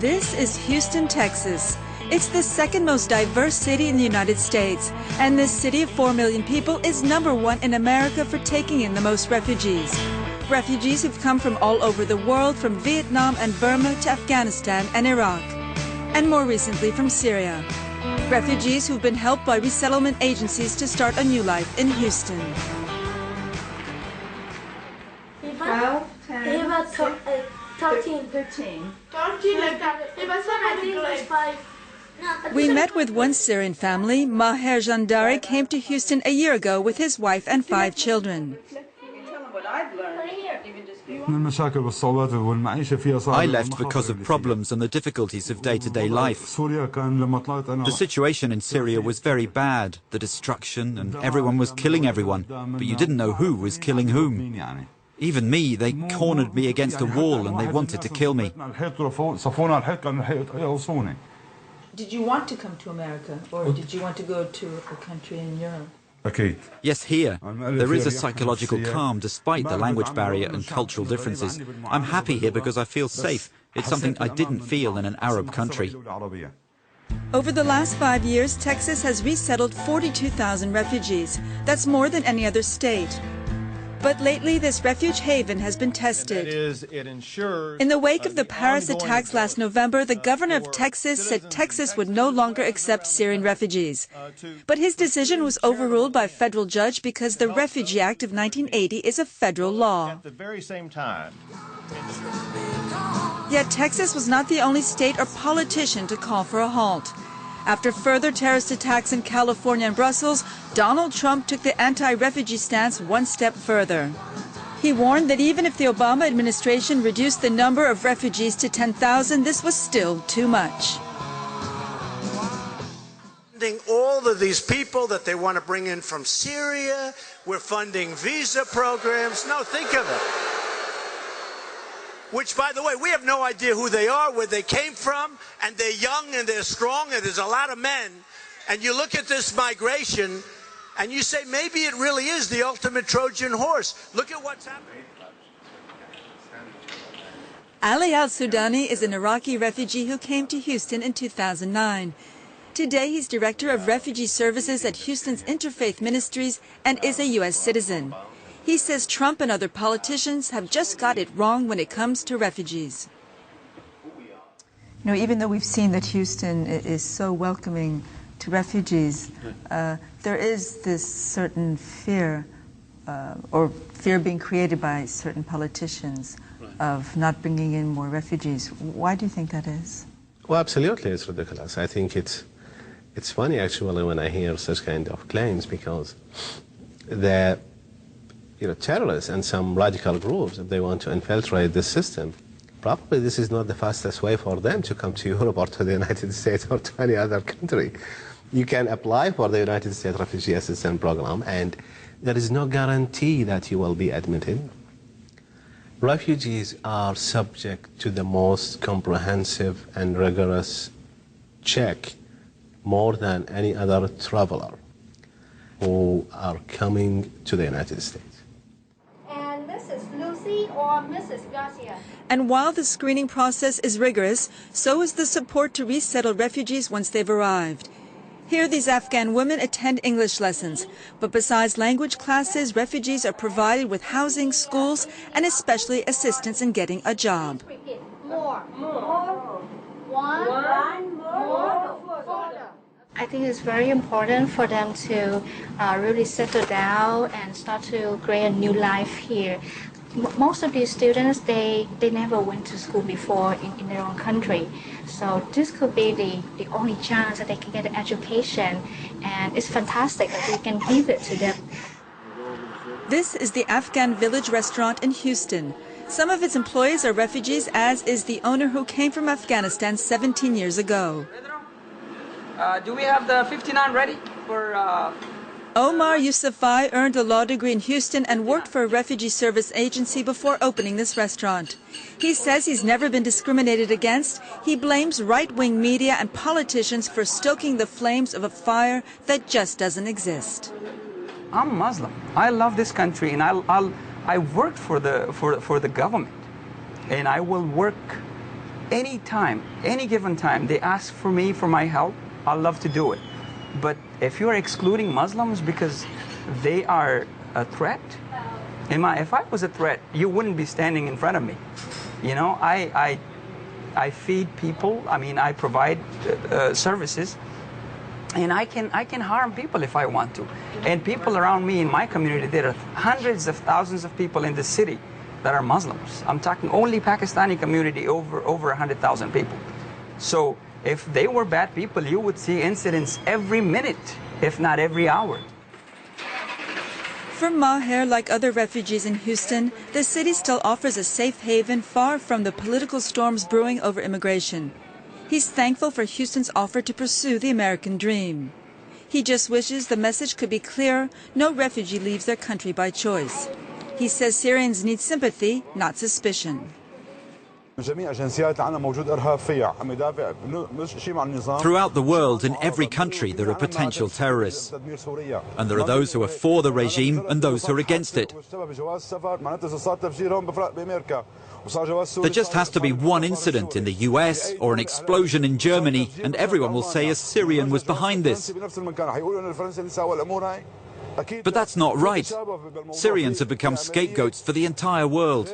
This is Houston, Texas. It's the second most diverse city in the United States, and this city of 4 million people is #1 in America for taking in the most refugees. Refugees who've come from all over the world, from Vietnam and Burma to Afghanistan and Iraq, and more recently from Syria. Refugees who've been helped by resettlement agencies to start a new life in Houston. 12, 10, 13. 13. We met with one Syrian family. Maher Jandari came to Houston a year ago with his wife and 5 children. I left because of problems and the difficulties of day-to-day life. The situation in Syria was very bad, the destruction, and everyone was killing everyone, but you didn't know who was killing whom. Even me, they cornered me against a wall and they wanted to kill me. Did you want to come to America, or did you want to go to a country in Europe? Yes, here. There is a psychological calm despite the language barrier and cultural differences. I'm happy here because I feel safe. It's something I didn't feel in an Arab country. Over the last 5 years, Texas has resettled 42,000 refugees. That's more than any other state. But lately, this refuge haven has been tested. In the wake of the Paris attacks last November, the governor of Texas said Texas would no longer accept Syrian refugees. But his decision was overruled by a federal judge because the Refugee Act of 1980 is a federal law. Yet Texas was not the only state or politician to call for a halt. After further terrorist attacks in California and Brussels, Donald Trump took the anti-refugee stance one step further. He warned that even if the Obama administration reduced the number of refugees to 10,000, this was still too much. All of these people that they want to bring in from Syria, we're funding visa programs. No, think of it. Which, by the way, we have no idea who they are, where they came from, and they're young and they're strong, and there's a lot of men. And you look at this migration, and you say, maybe it really is the ultimate Trojan horse. Look at what's happening. Ali al-Sudani is an Iraqi refugee who came to Houston in 2009. Today, he's director of refugee services at Houston's Interfaith Ministries and is a U.S. citizen. He says Trump and other politicians have just got it wrong when it comes to refugees. You know, even though we've seen that Houston is so welcoming to refugees, there is this certain fear, or fear being created by certain politicians of not bringing in more refugees. Why do you think that is? Well, absolutely, it's ridiculous. I think it's funny, actually, when I hear such kind of claims, because the terrorists and some radical groups, if they want to infiltrate the system, probably this is not the fastest way for them to come to Europe or to the United States or to any other country. You can apply for the United States Refugee Assistance Program, and there is no guarantee that you will be admitted. Refugees are subject to the most comprehensive and rigorous check, more than any other traveler who are coming to the United States. Or Mrs. Garcia. And while the screening process is rigorous, so is the support to resettle refugees once they've arrived. Here, these Afghan women attend English lessons, but besides language classes, refugees are provided with housing, schools, and especially assistance in getting a job. More. I think it's very important for them to really settle down and start to create a new life here. Most of these students, they never went to school before in their own country. So this could be the only chance that they can get an education, and it's fantastic that we can give it to them. This is the Afghan Village restaurant in Houston. Some of its employees are refugees, as is the owner who came from Afghanistan 17 years ago. Do we have the 59 ready for... Omar Yousafzai earned a law degree in Houston and worked for a refugee service agency before opening this restaurant. He says he's never been discriminated against. He blames right-wing media and politicians for stoking the flames of a fire that just doesn't exist. I'm Muslim. I love this country, and I worked for the government, and I will work any time, any given time, they ask for me for my help, I'll love to do it. But if you're excluding Muslims because they are a threat, if I was a threat, you wouldn't be standing in front of me. You know, I feed people. I mean, I provide services, and I can harm people if I want to. And people around me in my community, there are hundreds of thousands of people in the city that are Muslims. I'm talking only Pakistani community, over 100,000 people. So if they were bad people, you would see incidents every minute, if not every hour. For Maher, like other refugees in Houston, the city still offers a safe haven far from the political storms brewing over immigration. He's thankful for Houston's offer to pursue the American dream. He just wishes the message could be clear: no refugee leaves their country by choice. He says Syrians need sympathy, not suspicion. Throughout the world, in every country, there are potential terrorists. And there are those who are for the regime and those who are against it. There just has to be one incident in the US or an explosion in Germany, and everyone will say a Syrian was behind this. But that's not right. Syrians have become scapegoats for the entire world.